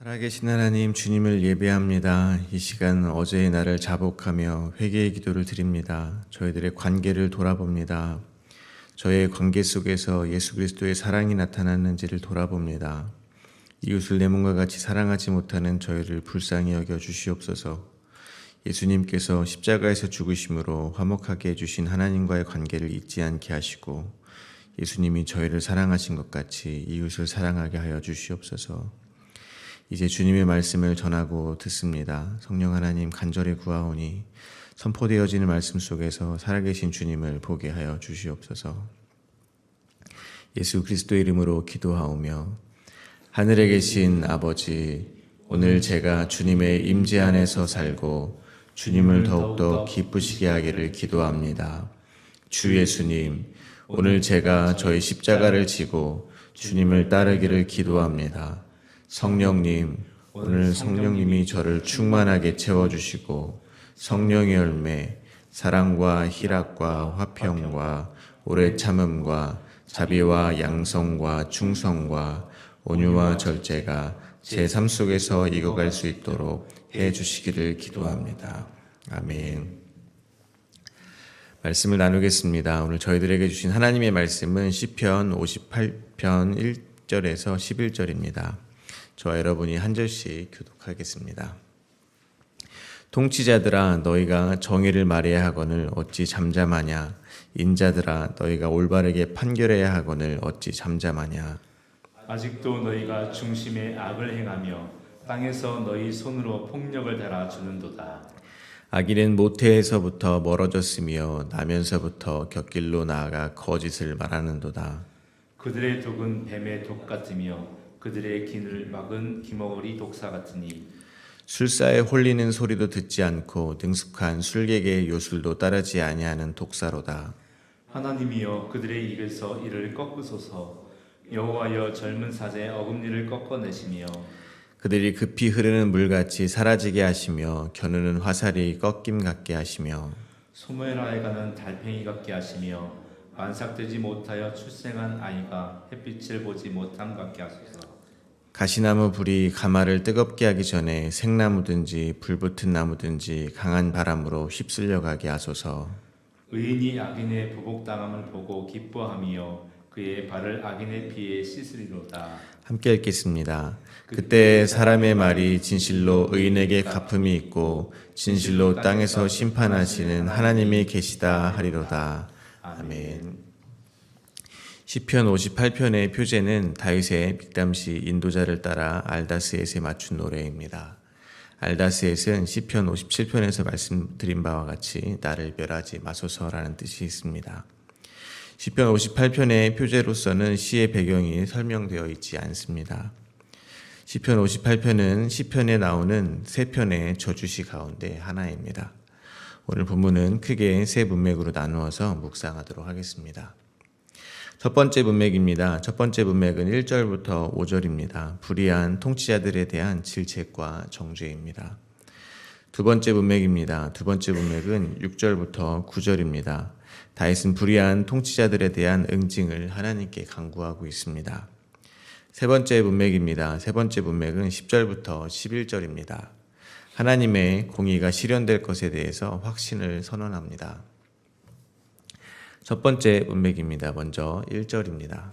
살아계신 하나님, 주님을 예배합니다. 이 시간 어제의 날을 자복하며 회개의 기도를 드립니다. 저희들의 관계를 돌아봅니다. 저의 관계 속에서 예수 그리스도의 사랑이 나타났는지를 돌아봅니다. 이웃을 내 몸과 같이 사랑하지 못하는 저희를 불쌍히 여겨 주시옵소서. 예수님께서 십자가에서 죽으심으로 화목하게 해주신 하나님과의 관계를 잊지 않게 하시고 예수님이 저희를 사랑하신 것 같이 이웃을 사랑하게 하여 주시옵소서. 이제 주님의 말씀을 전하고 듣습니다. 성령 하나님 간절히 구하오니 선포되어지는 말씀 속에서 살아계신 주님을 보게 하여 주시옵소서. 예수 그리스도의 이름으로 기도하오며 하늘에 계신 아버지, 오늘 제가 주님의 임재 안에서 살고 주님을 더욱더 기쁘시게 하기를 기도합니다. 주 예수님, 오늘 제가 저희 십자가를 지고 주님을 따르기를 기도합니다. 성령님, 오늘 성령님이 저를 충만하게 채워주시고 성령의 열매, 사랑과 희락과 화평과 오래 참음과 자비와 양성과 충성과 온유와 절제가 제 삶 속에서 익어갈 수 있도록 해주시기를 기도합니다. 아멘. 말씀을 나누겠습니다. 오늘 저희들에게 주신 하나님의 말씀은 시편 58편 1절에서 11절입니다. 저와 여러분이 한 절씩 교독하겠습니다. 통치자들아, 너희가 정의를 말해야 하거늘 어찌 잠잠하냐? 인자들아, 너희가 올바르게 판결해야 하거늘 어찌 잠잠하냐? 아직도 너희가 중심에 악을 행하며 땅에서 너희 손으로 폭력을 달아주는도다. 악인은 모태에서부터 멀어졌으며 나면서부터 곁길로 나아가 거짓을 말하는도다. 그들의 독은 뱀의 독 같으며 그들의 긴을 막은 기머거리 독사 같으니 술사에 홀리는 소리도 듣지 않고 능숙한 술객의 요술도 따르지 아니하는 독사로다. 하나님이여 그들의 입에서 이를 꺾으소서. 여호와여 젊은 사자의 어금니를 꺾어내시며 그들이 급히 흐르는 물같이 사라지게 하시며 겨누는 화살이 꺾임 같게 하시며 소멸하여 가는 달팽이 같게 하시며 만삭되지 못하여 출생한 아이가 햇빛을 보지 못함 같게 하소서. 가시나무 불이 가마를 뜨겁게 하기 전에 생나무든지 불붙은 나무든지 강한 바람으로 휩쓸려 가게 하소서. 의인이 악인의 보복당함을 보고 기뻐하며 그의 발을 악인의 피에 씻으리로다. 함께 읽겠습니다. 그때 사람의 말이 진실로 의인에게 갚음이 있고 진실로 땅에서 심판하시는 하나님이 계시다 하리로다. 아멘. 시편 58편의 표제는 다윗의 믹담시 인도자를 따라 알다스엣에 맞춘 노래입니다. 알다스엣은 시편 57편에서 말씀드린 바와 같이 나를 멸하지 마소서라는 뜻이 있습니다. 시편 58편의 표제로서는 시의 배경이 설명되어 있지 않습니다. 시편 58편은 시편에 나오는 세 편의 저주시 가운데 하나입니다. 오늘 본문은 크게 세 문맥으로 나누어서 묵상하도록 하겠습니다. 첫 번째 문맥입니다. 첫 번째 문맥은 1절부터 5절입니다. 불의한 통치자들에 대한 질책과 정죄입니다. 두 번째 문맥입니다. 두 번째 문맥은 6절부터 9절입니다. 다윗은 불의한 통치자들에 대한 응징을 하나님께 간구하고 있습니다. 세 번째 문맥입니다. 세 번째 문맥은 10절부터 11절입니다. 하나님의 공의가 실현될 것에 대해서 확신을 선언합니다. 첫 번째 문맥입니다. 먼저 1절입니다.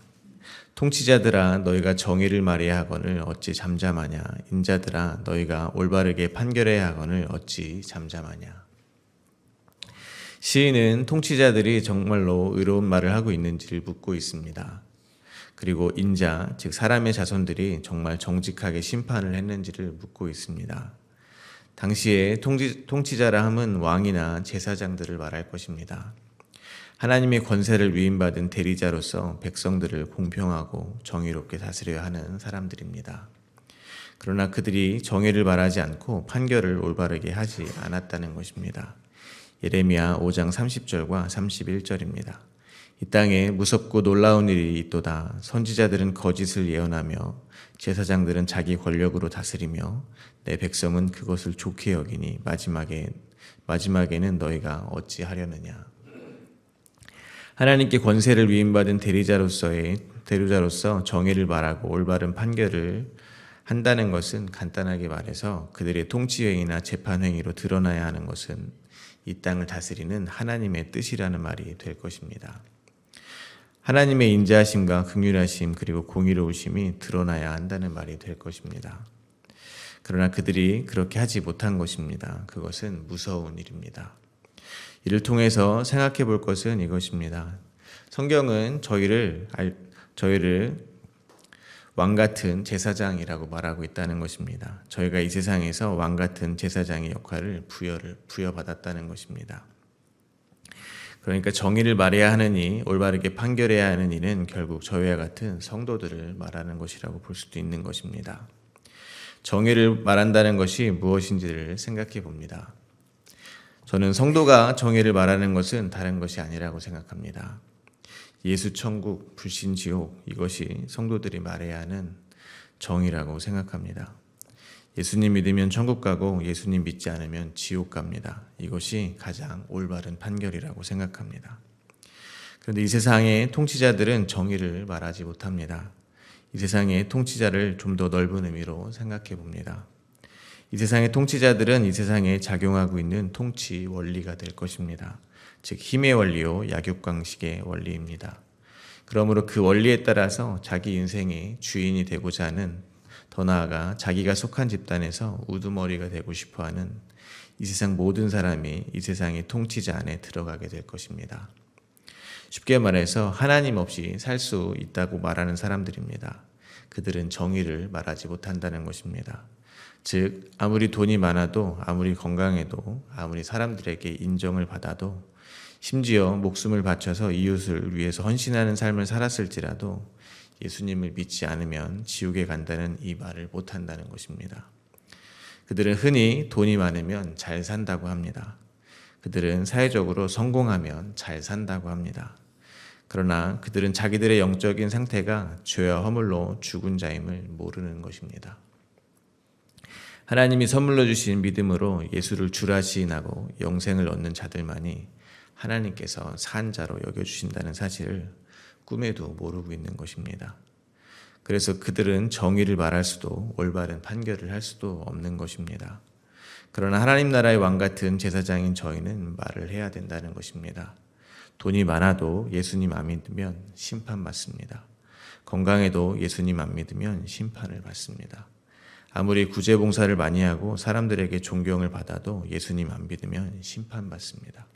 통치자들아, 너희가 정의를 말해야 하거늘 어찌 잠잠하냐? 인자들아, 너희가 올바르게 판결해야 하거늘 어찌 잠잠하냐? 시인은 통치자들이 정말로 의로운 말을 하고 있는지를 묻고 있습니다. 그리고 인자, 즉 사람의 자손들이 정말 정직하게 심판을 했는지를 묻고 있습니다. 당시에 통치자라 함은 왕이나 제사장들을 말할 것입니다. 하나님의 권세를 위임받은 대리자로서 백성들을 공평하고 정의롭게 다스려야 하는 사람들입니다. 그러나 그들이 정의를 바라지 않고 판결을 올바르게 하지 않았다는 것입니다. 예레미야 5장 30절과 31절입니다. 이 땅에 무섭고 놀라운 일이 있도다. 선지자들은 거짓을 예언하며 제사장들은 자기 권력으로 다스리며 내 백성은 그것을 좋게 여기니 마지막에는 너희가 어찌하려느냐. 하나님께 권세를 위임받은 대리자로서 정의를 말하고 올바른 판결을 한다는 것은 간단하게 말해서 그들의 통치행위나 재판행위로 드러나야 하는 것은 이 땅을 다스리는 하나님의 뜻이라는 말이 될 것입니다. 하나님의 인자하심과 긍휼하심 그리고 공의로우심이 드러나야 한다는 말이 될 것입니다. 그러나 그들이 그렇게 하지 못한 것입니다. 그것은 무서운 일입니다. 이를 통해서 생각해 볼 것은 이것입니다. 성경은 저희를 왕같은 제사장이라고 말하고 있다는 것입니다. 저희가 이 세상에서 왕같은 제사장의 역할을 부여받았다는 것입니다. 그러니까 정의를 말해야 하느니 올바르게 판결해야 하는 이는 결국 저희와 같은 성도들을 말하는 것이라고 볼 수도 있는 것입니다. 정의를 말한다는 것이 무엇인지를 생각해 봅니다. 저는 성도가 정의를 말하는 것은 다른 것이 아니라고 생각합니다. 예수 천국, 불신 지옥, 이것이 성도들이 말해야 하는 정의라고 생각합니다. 예수님 믿으면 천국 가고 예수님 믿지 않으면 지옥 갑니다. 이것이 가장 올바른 판결이라고 생각합니다. 그런데 이 세상의 통치자들은 정의를 말하지 못합니다. 이 세상의 통치자를 좀 더 넓은 의미로 생각해 봅니다. 이 세상의 통치자들은 이 세상에 작용하고 있는 통치 원리가 될 것입니다. 즉 힘의 원리요 약육강식의 원리입니다. 그러므로 그 원리에 따라서 자기 인생의 주인이 되고자 하는, 더 나아가 자기가 속한 집단에서 우두머리가 되고 싶어하는 이 세상 모든 사람이 이 세상의 통치자 안에 들어가게 될 것입니다. 쉽게 말해서 하나님 없이 살 수 있다고 말하는 사람들입니다. 그들은 정의를 말하지 못한다는 것입니다. 즉 아무리 돈이 많아도, 아무리 건강해도, 아무리 사람들에게 인정을 받아도, 심지어 목숨을 바쳐서 이웃을 위해서 헌신하는 삶을 살았을지라도 예수님을 믿지 않으면 지옥에 간다는 이 말을 못한다는 것입니다. 그들은 흔히 돈이 많으면 잘 산다고 합니다. 그들은 사회적으로 성공하면 잘 산다고 합니다. 그러나 그들은 자기들의 영적인 상태가 죄와 허물로 죽은 자임을 모르는 것입니다. 하나님이 선물로 주신 믿음으로 예수를 주라 시인하고 영생을 얻는 자들만이 하나님께서 산 자로 여겨주신다는 사실을 꿈에도 모르고 있는 것입니다. 그래서 그들은 정의를 말할 수도 올바른 판결을 할 수도 없는 것입니다. 그러나 하나님 나라의 왕 같은 제사장인 저희는 말을 해야 된다는 것입니다. 돈이 많아도 예수님 안 믿으면 심판받습니다. 건강해도 예수님 안 믿으면 심판을 받습니다. 아무리 구제봉사를 많이 하고 사람들에게 존경을 받아도 예수님 안 믿으면 심판받습니다.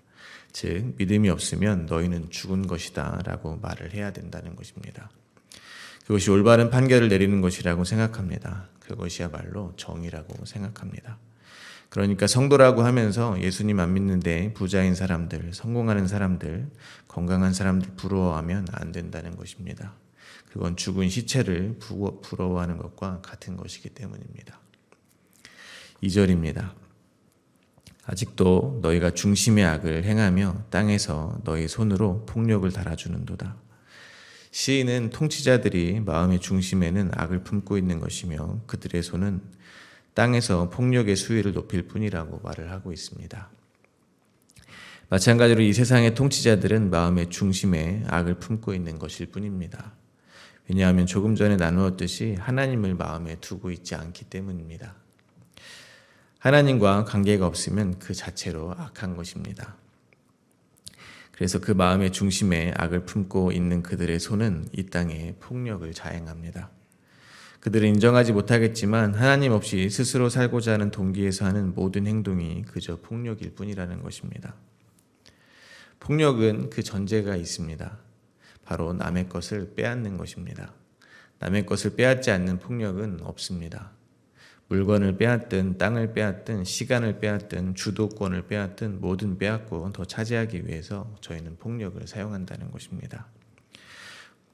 즉 믿음이 없으면 너희는 죽은 것이다 라고 말을 해야 된다는 것입니다. 그것이 올바른 판결을 내리는 것이라고 생각합니다. 그것이야말로 정의라고 생각합니다. 그러니까 성도라고 하면서 예수님 안 믿는데 부자인 사람들, 성공하는 사람들, 건강한 사람들 부러워하면 안 된다는 것입니다. 그건 죽은 시체를 부러워하는 것과 같은 것이기 때문입니다. 2절입니다. 아직도 너희가 중심의 악을 행하며 땅에서 너희 손으로 폭력을 달아주는도다. 시인은 통치자들이 마음의 중심에는 악을 품고 있는 것이며 그들의 손은 땅에서 폭력의 수위를 높일 뿐이라고 말을 하고 있습니다. 마찬가지로 이 세상의 통치자들은 마음의 중심에 악을 품고 있는 것일 뿐입니다. 왜냐하면 조금 전에 나누었듯이 하나님을 마음에 두고 있지 않기 때문입니다. 하나님과 관계가 없으면 그 자체로 악한 것입니다. 그래서 그 마음의 중심에 악을 품고 있는 그들의 손은 이 땅에 폭력을 자행합니다. 그들은 인정하지 못하겠지만 하나님 없이 스스로 살고자 하는 동기에서 하는 모든 행동이 그저 폭력일 뿐이라는 것입니다. 폭력은 그 전제가 있습니다. 바로 남의 것을 빼앗는 것입니다. 남의 것을 빼앗지 않는 폭력은 없습니다. 물건을 빼앗든 땅을 빼앗든 시간을 빼앗든 주도권을 빼앗든 뭐든 빼앗고 더 차지하기 위해서 저희는 폭력을 사용한다는 것입니다.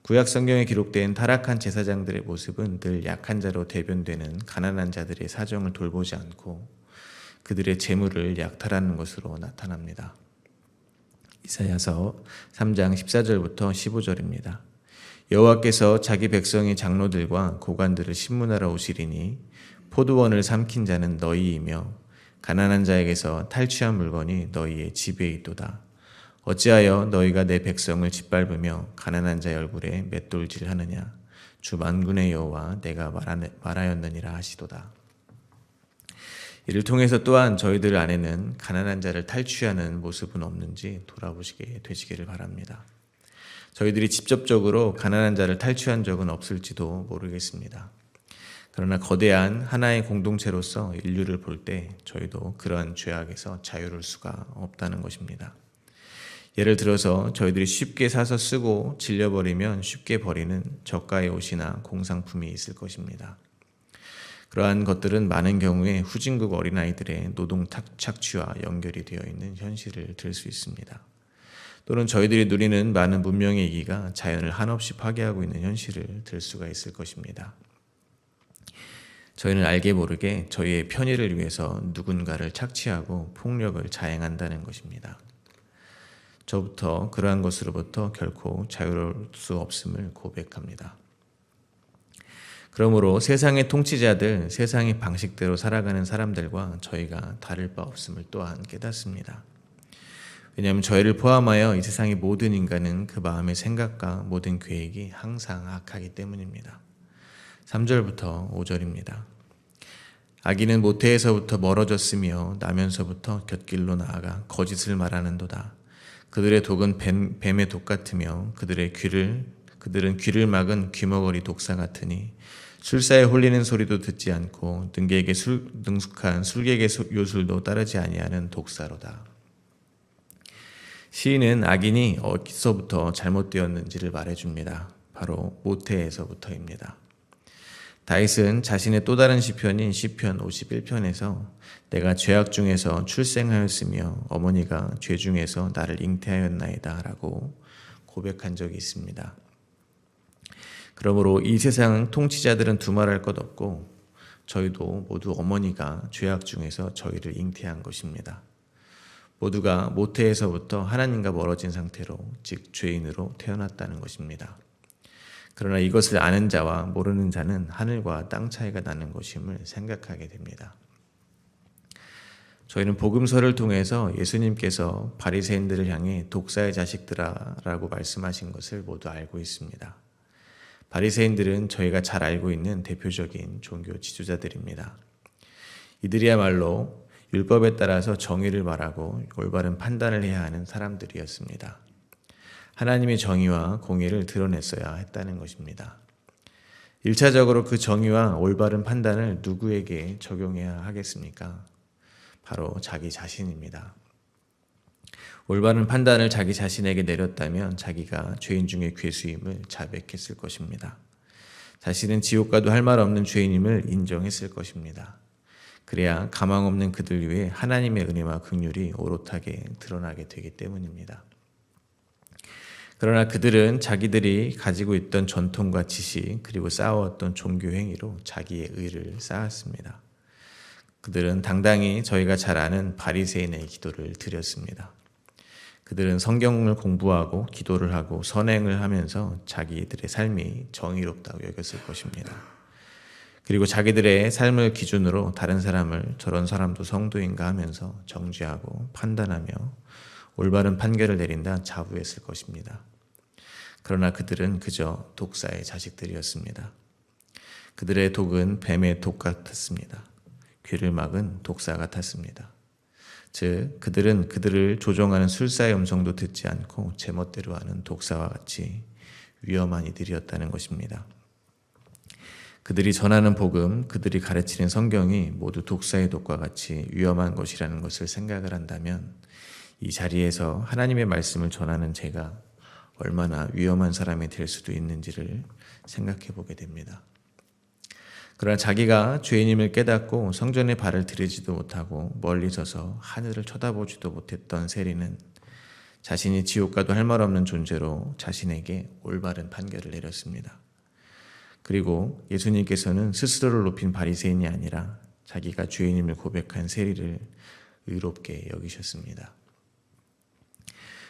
구약 성경에 기록된 타락한 제사장들의 모습은 늘 약한 자로 대변되는 가난한 자들의 사정을 돌보지 않고 그들의 재물을 약탈하는 것으로 나타납니다. 이사야서 3장 14절부터 15절입니다. 여호와께서 자기 백성의 장로들과 고관들을 신문하러 오시리니 포도원을 삼킨 자는 너희이며 가난한 자에게서 탈취한 물건이 너희의 집에 있도다. 어찌하여 너희가 내 백성을 짓밟으며 가난한 자의 얼굴에 맷돌질하느냐. 주 만군의 여호와 내가 말하였느니라 하시도다. 이를 통해서 또한 저희들 안에는 가난한 자를 탈취하는 모습은 없는지 돌아보시게 되시기를 바랍니다. 저희들이 직접적으로 가난한 자를 탈취한 적은 없을지도 모르겠습니다. 그러나 거대한 하나의 공동체로서 인류를 볼 때 저희도 그러한 죄악에서 자유로울 수가 없다는 것입니다. 예를 들어서 저희들이 쉽게 사서 쓰고 질려버리면 쉽게 버리는 저가의 옷이나 공상품이 있을 것입니다. 그러한 것들은 많은 경우에 후진국 어린아이들의 노동 착취와 연결이 되어 있는 현실을 들 수 있습니다. 또는 저희들이 누리는 많은 문명의 이기가 자연을 한없이 파괴하고 있는 현실을 들 수가 있을 것입니다. 저희는 알게 모르게 저희의 편의를 위해서 누군가를 착취하고 폭력을 자행한다는 것입니다. 저부터 그러한 것으로부터 결코 자유로울 수 없음을 고백합니다. 그러므로 세상의 통치자들, 세상의 방식대로 살아가는 사람들과 저희가 다를 바 없음을 또한 깨닫습니다. 왜냐하면 저희를 포함하여 이 세상의 모든 인간은 그 마음의 생각과 모든 계획이 항상 악하기 때문입니다. 3절부터 5절입니다. 악인은 모태에서부터 멀어졌으며 나면서부터 곁길로 나아가 거짓을 말하는도다. 그들의 독은 뱀의 독 같으며 그들은 귀를 막은 귀머거리 독사 같으니 술사에 홀리는 소리도 듣지 않고 능숙한 술객의 요술도 따르지 아니하는 독사로다. 시인은 악인이 어디서부터 잘못되었는지를 말해줍니다. 바로 모태에서부터입니다. 다윗은 자신의 또 다른 시편인 시편 51편에서 내가 죄악 중에서 출생하였으며 어머니가 죄 중에서 나를 잉태하였나이다 라고 고백한 적이 있습니다. 그러므로 이 세상 통치자들은 두말할 것 없고 저희도 모두 어머니가 죄악 중에서 저희를 잉태한 것입니다. 모두가 모태에서부터 하나님과 멀어진 상태로 즉 죄인으로 태어났다는 것입니다. 그러나 이것을 아는 자와 모르는 자는 하늘과 땅 차이가 나는 것임을 생각하게 됩니다. 저희는 복음서를 통해서 예수님께서 바리새인들을 향해 독사의 자식들아라고 말씀하신 것을 모두 알고 있습니다. 바리새인들은 저희가 잘 알고 있는 대표적인 종교 지도자들입니다. 이들이야말로 율법에 따라서 정의를 말하고 올바른 판단을 해야 하는 사람들이었습니다. 하나님의 정의와 공의를 드러냈어야 했다는 것입니다. 1차적으로 그 정의와 올바른 판단을 누구에게 적용해야 하겠습니까? 바로 자기 자신입니다. 올바른 판단을 자기 자신에게 내렸다면 자기가 죄인 중에 괴수임을 자백했을 것입니다. 자신은 지옥 가도 할 말 없는 죄인임을 인정했을 것입니다. 그래야 가망 없는 그들 위해 하나님의 은혜와 긍휼이 오롯하게 드러나게 되기 때문입니다. 그러나 그들은 자기들이 가지고 있던 전통과 지식 그리고 쌓아왔던 종교 행위로 자기의 의를 쌓았습니다. 그들은 당당히 저희가 잘 아는 바리새인의 기도를 드렸습니다. 그들은 성경을 공부하고 기도를 하고 선행을 하면서 자기들의 삶이 정의롭다고 여겼을 것입니다. 그리고 자기들의 삶을 기준으로 다른 사람을 저런 사람도 성도인가 하면서 정죄하고 판단하며 올바른 판결을 내린다 자부했을 것입니다. 그러나 그들은 그저 독사의 자식들이었습니다. 그들의 독은 뱀의 독 같았습니다. 귀를 막은 독사 같았습니다. 즉 그들은 그들을 조종하는 술사의 음성도 듣지 않고 제멋대로 하는 독사와 같이 위험한 이들이었다는 것입니다. 그들이 전하는 복음, 그들이 가르치는 성경이 모두 독사의 독과 같이 위험한 것이라는 것을 생각을 한다면 이 자리에서 하나님의 말씀을 전하는 제가 얼마나 위험한 사람이 될 수도 있는지를 생각해 보게 됩니다. 그러나 자기가 죄인임을 깨닫고 성전에 발을 들이지도 못하고 멀리 서서 하늘을 쳐다보지도 못했던 세리는 자신이 지옥 가도 할 말 없는 존재로 자신에게 올바른 판결을 내렸습니다. 그리고 예수님께서는 스스로를 높인 바리새인이 아니라 자기가 죄인임을 고백한 세리를 의롭게 여기셨습니다.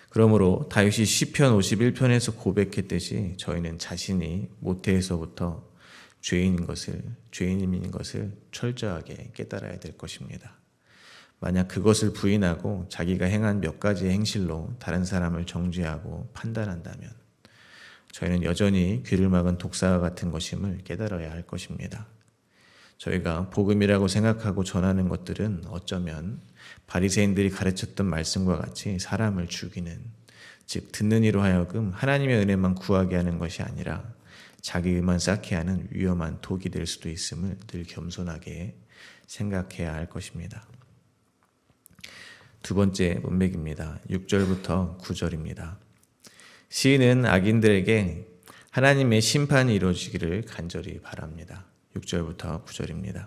그러므로 다윗이 시편 51편에서 고백했듯이 저희는 자신이 모태에서부터 죄인인 것을 철저하게 깨달아야 될 것입니다. 만약 그것을 부인하고 자기가 행한 몇 가지의 행실로 다른 사람을 정죄하고 판단한다면 저희는 여전히 귀를 막은 독사와 같은 것임을 깨달아야 할 것입니다. 저희가 복음이라고 생각하고 전하는 것들은 어쩌면 바리새인들이 가르쳤던 말씀과 같이 사람을 죽이는, 즉 듣는 이로 하여금 하나님의 은혜만 구하게 하는 것이 아니라 자기 의만 쌓게 하는 위험한 독이 될 수도 있음을 늘 겸손하게 생각해야 할 것입니다. 두 번째 문맥입니다. 6절부터 9절입니다. 시인은 악인들에게 하나님의 심판이 이루어지기를 간절히 바랍니다. 6절부터 9절입니다.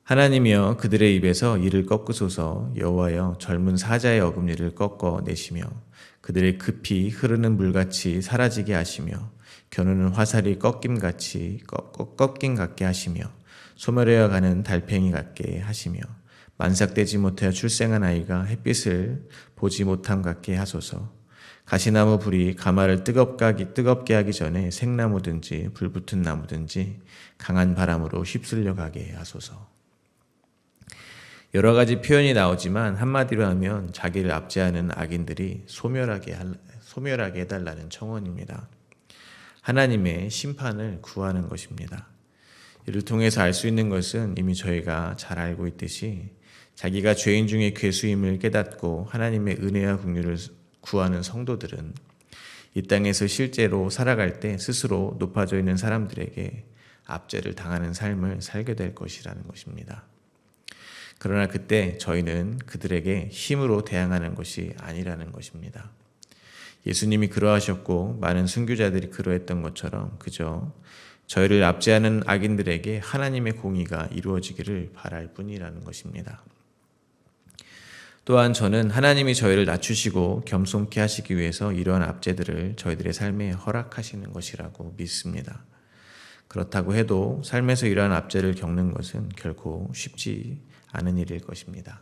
하나님이여 그들의 입에서 이를 꺾으소서. 여호와여 젊은 사자의 어금니를 꺾어 내시며 그들의 급히 흐르는 물같이 사라지게 하시며 겨누는 화살이 꺾임같이 꺾임 같게 하시며 소멸하여 가는 달팽이 같게 하시며 만삭되지 못하여 출생한 아이가 햇빛을 보지 못함 같게 하소서. 가시나무 불이 가마를 뜨겁게 하기 전에 생나무든지 불붙은 나무든지 강한 바람으로 휩쓸려 가게 하소서. 여러 가지 표현이 나오지만 한마디로 하면 자기를 압제하는 악인들이 소멸하게 해달라는 청원입니다. 하나님의 심판을 구하는 것입니다. 이를 통해서 알 수 있는 것은 이미 저희가 잘 알고 있듯이 자기가 죄인 중에 괴수임을 깨닫고 하나님의 은혜와 긍휼을 구하는 성도들은 이 땅에서 실제로 살아갈 때 스스로 높아져 있는 사람들에게 압제를 당하는 삶을 살게 될 것이라는 것입니다. 그러나 그때 저희는 그들에게 힘으로 대항하는 것이 아니라는 것입니다. 예수님이 그러하셨고 많은 순교자들이 그러했던 것처럼 그저 저희를 압제하는 악인들에게 하나님의 공의가 이루어지기를 바랄 뿐이라는 것입니다. 또한 저는 하나님이 저희를 낮추시고 겸손케 하시기 위해서 이러한 압제들을 저희들의 삶에 허락하시는 것이라고 믿습니다. 그렇다고 해도 삶에서 이러한 압제를 겪는 것은 결코 쉽지 않은 일일 것입니다.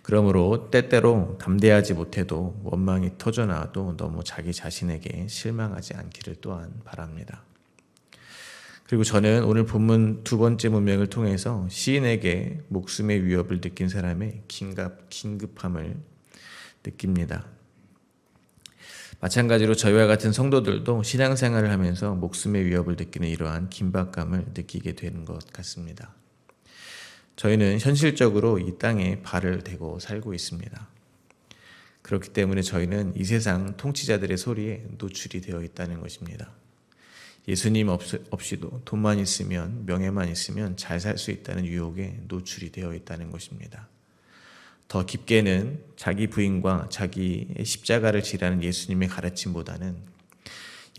그러므로 때때로 담대하지 못해도 원망이 터져나와도 너무 자기 자신에게 실망하지 않기를 또한 바랍니다. 그리고 저는 오늘 본문 두 번째 문맥을 통해서 시인에게 목숨의 위협을 느낀 사람의 긴급함을 느낍니다. 마찬가지로 저희와 같은 성도들도 신앙생활을 하면서 목숨의 위협을 느끼는 이러한 긴박감을 느끼게 되는 것 같습니다. 저희는 현실적으로 이 땅에 발을 대고 살고 있습니다. 그렇기 때문에 저희는 이 세상 통치자들의 소리에 노출이 되어 있다는 것입니다. 예수님 없이도 돈만 있으면, 명예만 있으면 잘 살 수 있다는 유혹에 노출이 되어 있다는 것입니다. 더 깊게는 자기 부인과 자기의 십자가를 지라는 예수님의 가르침보다는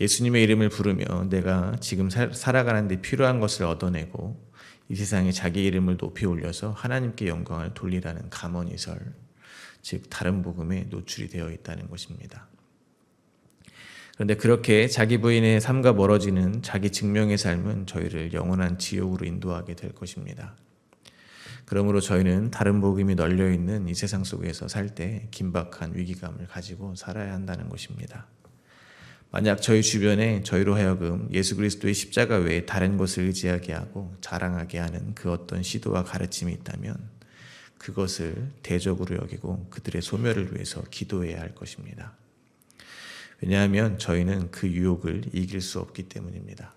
예수님의 이름을 부르며 내가 지금 살아가는 데 필요한 것을 얻어내고 이 세상에 자기 이름을 높이 올려서 하나님께 영광을 돌리라는 감언이설, 즉 다른 복음에 노출이 되어 있다는 것입니다. 그런데 그렇게 자기 부인의 삶과 멀어지는 자기 증명의 삶은 저희를 영원한 지옥으로 인도하게 될 것입니다. 그러므로 저희는 다른 복음이 널려있는 이 세상 속에서 살 때 긴박한 위기감을 가지고 살아야 한다는 것입니다. 만약 저희 주변에 저희로 하여금 예수 그리스도의 십자가 외에 다른 것을 의지하게 하고 자랑하게 하는 그 어떤 시도와 가르침이 있다면 그것을 대적으로 여기고 그들의 소멸을 위해서 기도해야 할 것입니다. 왜냐하면 저희는 그 유혹을 이길 수 없기 때문입니다.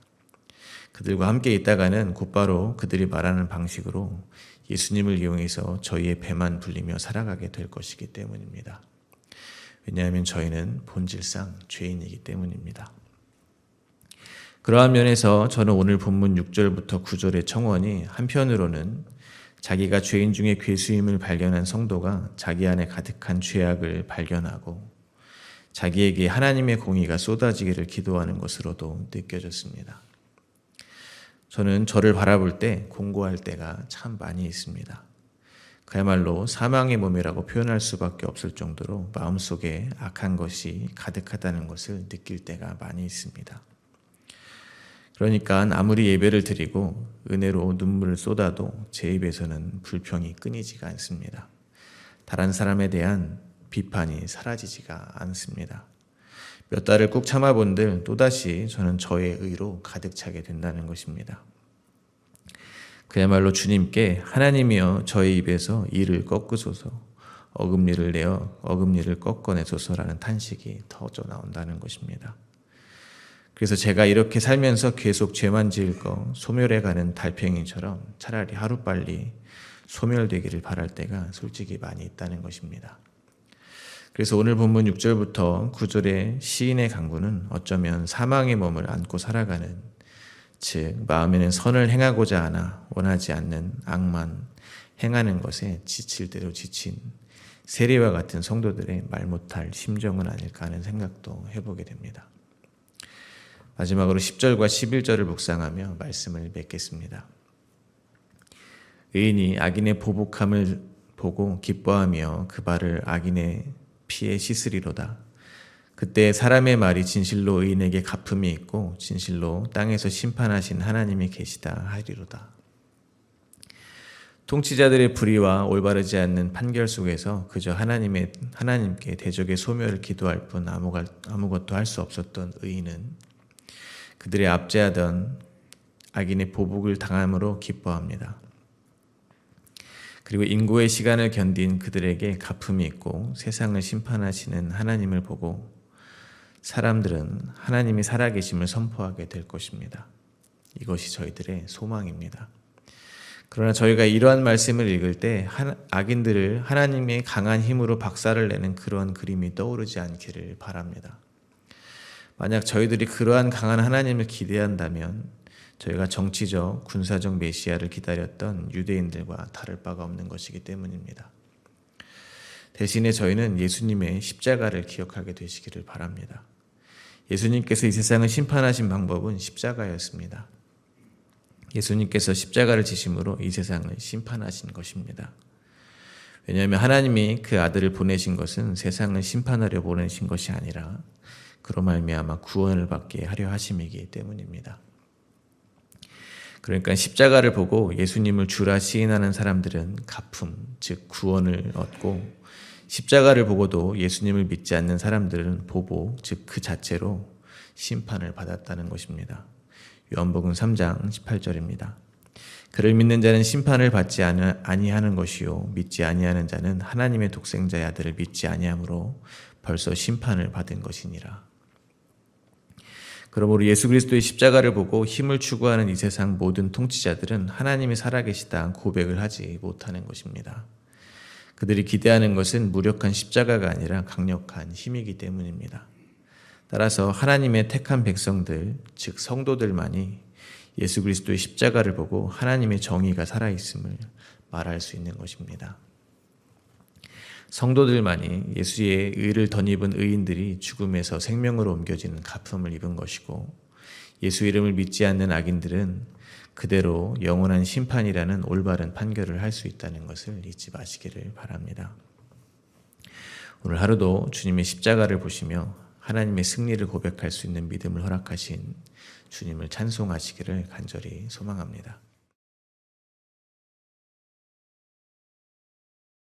그들과 함께 있다가는 곧바로 그들이 말하는 방식으로 예수님을 이용해서 저희의 배만 불리며 살아가게 될 것이기 때문입니다. 왜냐하면 저희는 본질상 죄인이기 때문입니다. 그러한 면에서 저는 오늘 본문 6절부터 9절의 청원이 한편으로는 자기가 죄인 중에 괴수임을 발견한 성도가 자기 안에 가득한 죄악을 발견하고 자기에게 하나님의 공의가 쏟아지기를 기도하는 것으로도 느껴졌습니다. 저는 저를 바라볼 때 공고할 때가 참 많이 있습니다. 그야말로 사망의 몸이라고 표현할 수밖에 없을 정도로 마음속에 악한 것이 가득하다는 것을 느낄 때가 많이 있습니다. 그러니까 아무리 예배를 드리고 은혜로 눈물을 쏟아도 제 입에서는 불평이 끊이지가 않습니다. 다른 사람에 대한 비판이 사라지지가 않습니다. 몇 달을 꾹 참아본들 또다시 저는 저의 의로 가득 차게 된다는 것입니다. 그야말로 주님께 하나님이여 저의 입에서 이를 꺾으소서, 어금니를 내어 어금니를 꺾어내소서라는 탄식이 터져 나온다는 것입니다. 그래서 제가 이렇게 살면서 계속 죄만 지을 거 소멸해가는 달팽이처럼 차라리 하루빨리 소멸되기를 바랄 때가 솔직히 많이 있다는 것입니다. 그래서 오늘 본문 6절부터 9절의 시인의 간구는 어쩌면 사망의 몸을 안고 살아가는, 즉 마음에는 선을 행하고자 하나 원하지 않는 악만 행하는 것에 지칠 대로 지친 세리와 같은 성도들의 말 못할 심정은 아닐까 하는 생각도 해보게 됩니다. 마지막으로 10절과 11절을 묵상하며 말씀을 맺겠습니다. 의인이 악인의 보복함을 보고 기뻐하며 그 발을 악인의 피에 씻으리로다. 그때 사람의 말이 진실로 의인에게 갚음이 있고 진실로 땅에서 심판하신 하나님이 계시다 하리로다. 통치자들의 불의와 올바르지 않는 판결 속에서 그저 하나님께 대적의 소멸을 기도할 뿐 아무것도 할 수 없었던 의인은 그들의 압제하던 악인의 보복을 당함으로 기뻐합니다. 그리고 인고의 시간을 견딘 그들에게 갚음이 있고 세상을 심판하시는 하나님을 보고 사람들은 하나님이 살아계심을 선포하게 될 것입니다. 이것이 저희들의 소망입니다. 그러나 저희가 이러한 말씀을 읽을 때 악인들을 하나님의 강한 힘으로 박살을 내는 그러한 그림이 떠오르지 않기를 바랍니다. 만약 저희들이 그러한 강한 하나님을 기대한다면 저희가 정치적, 군사적 메시아를 기다렸던 유대인들과 다를 바가 없는 것이기 때문입니다. 대신에 저희는 예수님의 십자가를 기억하게 되시기를 바랍니다. 예수님께서 이 세상을 심판하신 방법은 십자가였습니다. 예수님께서 십자가를 지심으로 이 세상을 심판하신 것입니다. 왜냐하면 하나님이 그 아들을 보내신 것은 세상을 심판하려 보내신 것이 아니라 그로 말미암아 구원을 받게 하려 하심이기 때문입니다. 그러니까 십자가를 보고 예수님을 주라 시인하는 사람들은 갚음, 즉 구원을 얻고, 십자가를 보고도 예수님을 믿지 않는 사람들은 보복, 즉 그 자체로 심판을 받았다는 것입니다. 요한복음 3장 18절입니다. 그를 믿는 자는 심판을 받지 아니하는 것이요 믿지 아니하는 자는 하나님의 독생자의 아들을 믿지 아니하므로 벌써 심판을 받은 것이니라. 그러므로 예수 그리스도의 십자가를 보고 힘을 추구하는 이 세상 모든 통치자들은 하나님이 살아계시다 고백을 하지 못하는 것입니다. 그들이 기대하는 것은 무력한 십자가가 아니라 강력한 힘이기 때문입니다. 따라서 하나님의 택한 백성들, 즉 성도들만이 예수 그리스도의 십자가를 보고 하나님의 정의가 살아있음을 말할 수 있는 것입니다. 성도들만이 예수의 의를 덧입은 의인들이 죽음에서 생명으로 옮겨지는 갚음을 입은 것이고, 예수 이름을 믿지 않는 악인들은 그대로 영원한 심판이라는 올바른 판결을 할 수 있다는 것을 잊지 마시기를 바랍니다. 오늘 하루도 주님의 십자가를 보시며 하나님의 승리를 고백할 수 있는 믿음을 허락하신 주님을 찬송하시기를 간절히 소망합니다.